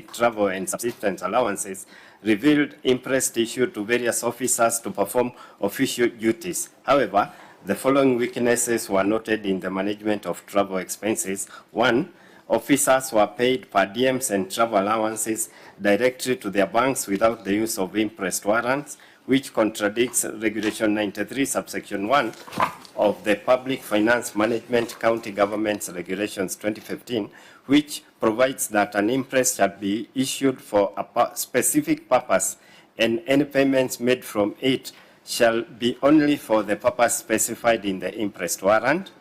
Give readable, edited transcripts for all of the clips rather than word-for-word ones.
travel and subsistence allowances revealed imprest issued to various officers to perform official duties. However, the following weaknesses were noted in the management of travel expenses. 1. Officers were paid per diems and travel allowances directly to their banks without the use of imprest warrants, which contradicts Regulation 93, subsection 1 of the Public Finance Management County Governments Regulations 2015, which provides that an imprest shall be issued for a specific purpose, and any payments made from it shall be only for the purpose specified in the imprest warrant.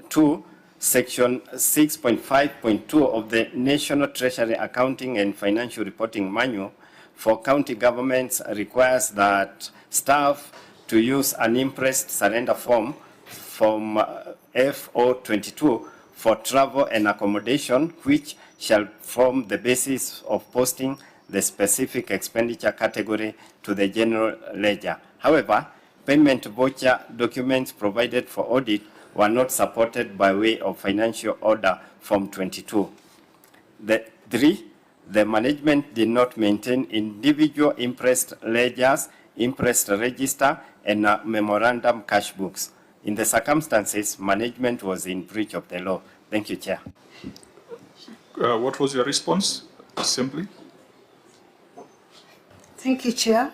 2. Section 6.5.2 of the National Treasury Accounting and Financial Reporting Manual for county governments requires that staff to use an imprest surrender form from FO22 for travel and accommodation, which shall form the basis of posting the specific expenditure category to the general ledger. However, payment voucher documents provided for audit were not supported by way of financial order form 22. 3. The management did not maintain individual imprest ledgers, imprest register, and memorandum cash books. In the circumstances, management was in breach of the law. Thank you, Chair. What was your response, Assembly? Thank you, Chair.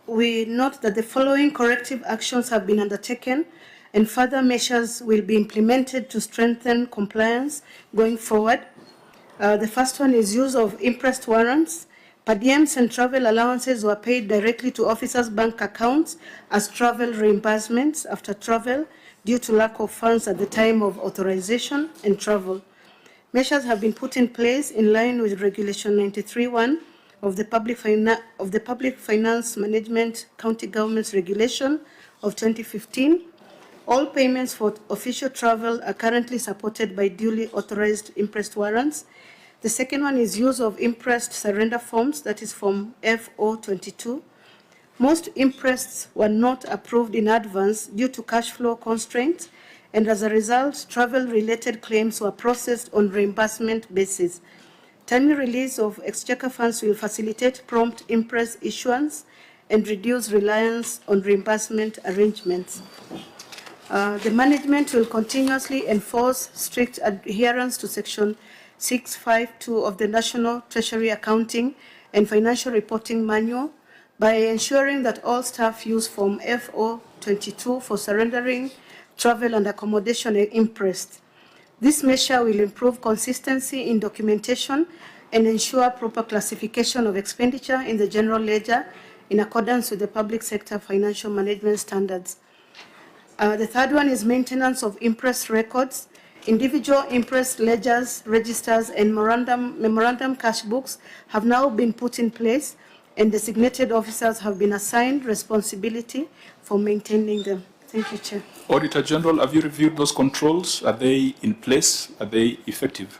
We note that the following corrective actions have been undertaken and further measures will be implemented to strengthen compliance going forward. The first one is use of imprest warrants. Per diems and travel allowances were paid directly to officers' bank accounts as travel reimbursements after travel due to lack of funds at the time of authorization and travel. Measures have been put in place in line with Regulation 93(1) of the Public Finance Management County Governments Regulation of 2015. All payments for official travel are currently supported by duly authorized imprest warrants. The second one is use of imprest surrender forms, that is from FO22. Most imprests were not approved in advance due to cash flow constraints, and as a result, travel-related claims were processed on reimbursement basis. Timely release of exchequer funds will facilitate prompt imprest issuance and reduce reliance on reimbursement arrangements. The management will continuously enforce strict adherence to Section 652 of the National Treasury Accounting and Financial Reporting Manual by ensuring that all staff use Form FO22 for surrendering travel and accommodation and imprest. This measure will improve consistency in documentation and ensure proper classification of expenditure in the general ledger in accordance with the public sector financial management standards. The third one is maintenance of imprest records. Individual imprest ledgers, registers, and memorandum cash books have now been put in place, and designated officers have been assigned responsibility for maintaining them. Thank you, Chair. Auditor General, have you reviewed those controls? Are they in place? Are they effective?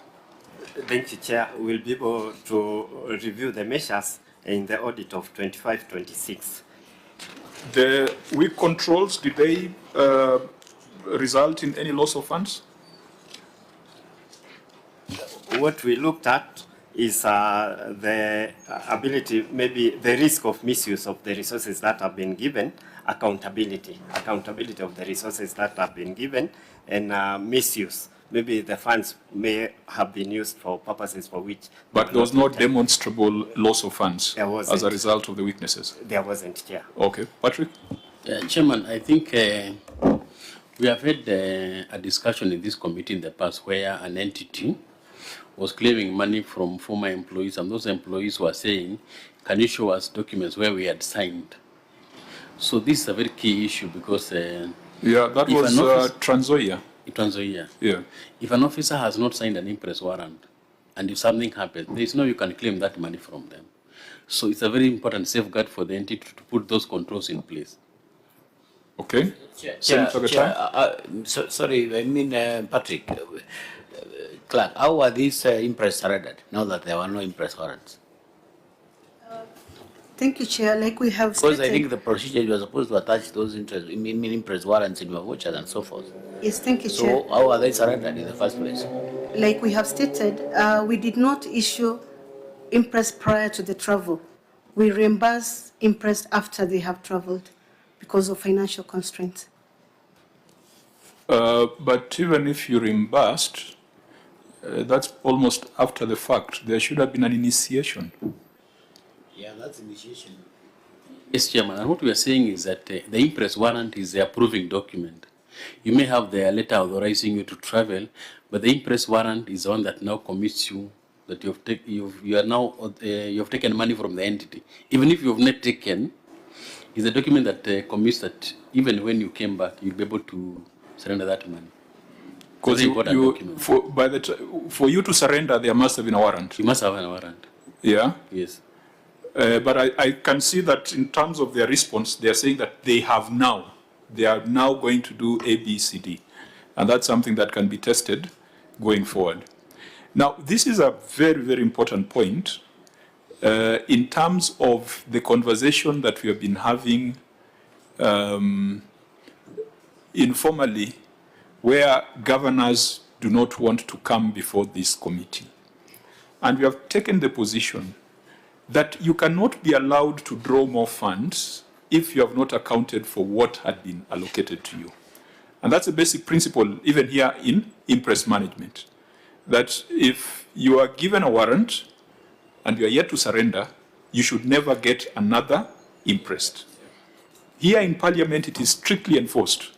Thank you, Chair. We'll be able to review the measures in the audit of 25-26. The weak controls, did they result in any loss of funds? What we looked at is the ability, maybe the risk of misuse of the resources that have been given, accountability of the resources that have been given, and misuse. Maybe the funds may have been used for purposes for which... But there was no demonstrable loss of funds as a result of the weaknesses? There wasn't, Chair. Okay. Patrick? Chairman, I think we have had a discussion in this committee in the past where an entity was claiming money from former employees, and those employees were saying, can you show us documents where we had signed? So this is a very key issue because... yeah, that was Transoia. Transoia. Yeah. If an officer has not signed an impress warrant, and if something happens, there is no you can claim that money from them. So it's a very important safeguard for the entity to put those controls in place. Okay. Sorry, I mean, Patrick, Clark, how were these impress surrendered now that there were no impress warrants? Thank you, Chair. Like we have Because stated, I think the procedure, you are supposed to attach those impress warrants in your vouchers and so forth. yes, thank you, Chair. So how are they surrendered in the first place? like we have stated, we did not issue imprest prior to the travel. We reimburse imprest after they have traveled because of financial constraints. But even if you reimbursed, that's almost after the fact. There should have been an initiation. Yeah, that's initiation. Yes, Chairman, and what we are saying is that the impress warrant is the approving document. You may have the letter authorizing you to travel, but the impress warrant is the one that now commits you that you have taken money from the entity. Even if you have not taken, is a document that commits that even when you came back, you'll be able to surrender that money. Because for you to surrender, there must have been a warrant. You must have a warrant. Yeah? Yes. But I can see that in terms of their response, they are saying that they are now going to do A, B, C, D. And that's something that can be tested going forward. Now, this is a very, very important point in terms of the conversation that we have been having informally, where governors do not want to come before this committee. And we have taken the position that you cannot be allowed to draw more funds if you have not accounted for what had been allocated to you. And that's a basic principle even here in imprest management, that if you are given a warrant and you are yet to surrender, you should never get another imprest. Here in Parliament, it is strictly enforced.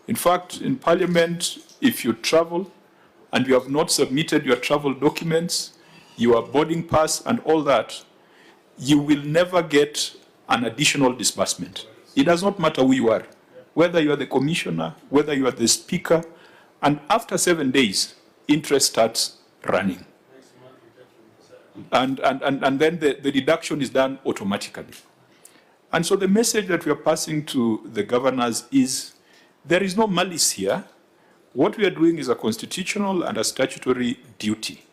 In fact, in Parliament, if you travel and you have not submitted your travel documents, your boarding pass and all that, you will never get an additional disbursement. It does not matter who you are, whether you are the commissioner, whether you are the speaker, and after 7 days, interest starts running. And then the deduction is done automatically. And so the message that we are passing to the governors is there is no malice here. What we are doing is a constitutional and a statutory duty.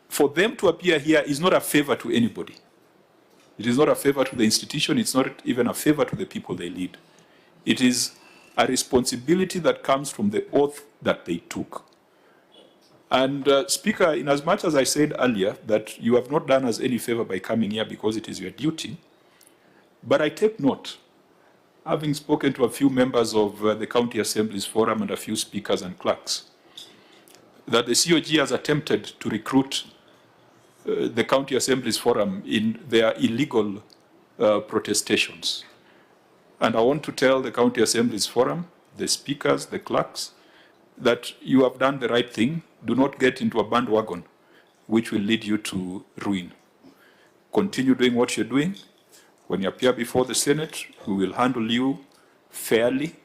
For them to appear here is not a favor to anybody. It is not a favor to the institution. It's not even a favor to the people they lead. It is a responsibility that comes from the oath that they took. And Speaker, in as much as I said earlier that you have not done us any favor by coming here because it is your duty, but I take note, having spoken to a few members of the County Assemblies Forum and a few speakers and clerks, that the COG has attempted to recruit the County Assemblies Forum in their illegal protestations. And I want to tell the County Assemblies Forum, the speakers, the clerks, that you have done the right thing. Do not get into a bandwagon which will lead you to ruin. Continue doing what you're doing. When you appear before the Senate, we will handle you fairly.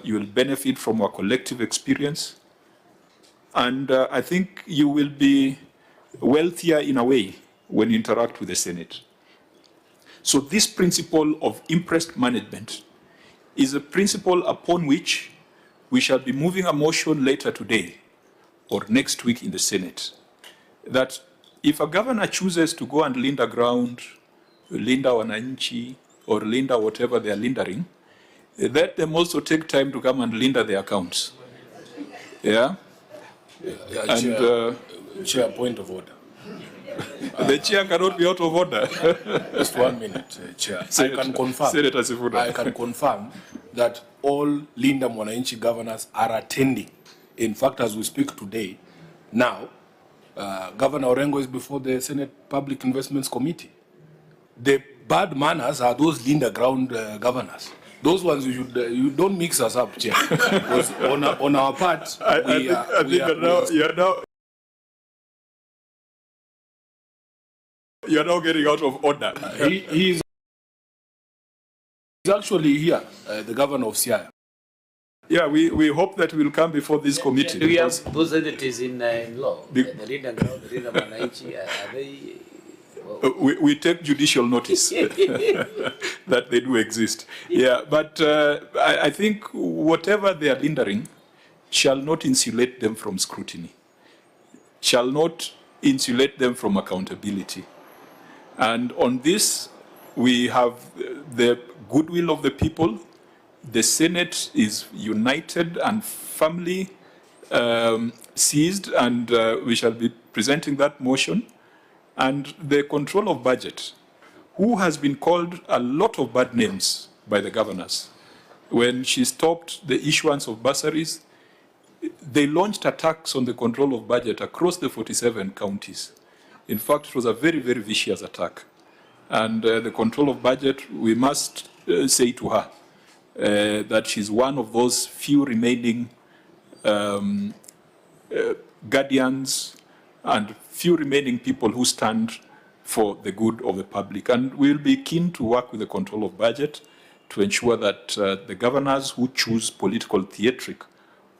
You will benefit from our collective experience. And I think you will be wealthier in a way when you interact with the Senate. So this principle of imprest management is a principle upon which we shall be moving a motion later today or next week in the Senate, that if a governor chooses to go and Linda ground, Linda Mwananchi, or Linda whatever they are lindering, let them also take time to come and Linda their accounts. Yeah? Chair, point of order. The chair cannot be out of order. Just 1 minute, Chair. Senator, I can confirm. Senator SIFUNA. I can confirm that all Linda Mwananchi governors are attending. In fact, as we speak today, now, Governor Orengo is before the Senate Public Investments Committee. The bad manners are those Linda ground governors. Those ones you don't mix us up, Chair. Because on our part, you're now getting out of order. He's actually here, the governor of Siaya. Yeah, we hope that we'll come before this committee. Do we have those entities in law? The Linda ground, the Linda Mwananchi, are they? We take judicial notice that they do exist. Yeah, but I think whatever they are lindering shall not insulate them from scrutiny, shall not insulate them from accountability. And on this, we have the goodwill of the people. The Senate is united and firmly seized, and we shall be presenting that motion. And the control of budget, who has been called a lot of bad names by the governors. When she stopped the issuance of bursaries, they launched attacks on the control of budget across the 47 counties. In fact, it was a very, very vicious attack. And the control of budget, we must say to her that she's one of those few remaining guardians and few remaining people who stand for the good of the public. And we'll be keen to work with the control of budget to ensure that the governors who choose political theatric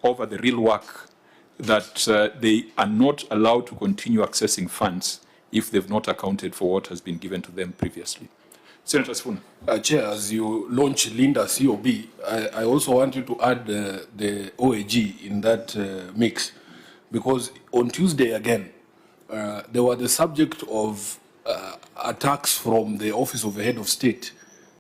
over the real work, that they are not allowed to continue accessing funds if they've not accounted for what has been given to them previously. Senator SIFUNA. Chair, as you launch Linda COB, I also want you to add the OAG in that mix, because on Tuesday again, they were the subject of attacks from the Office of the Head of State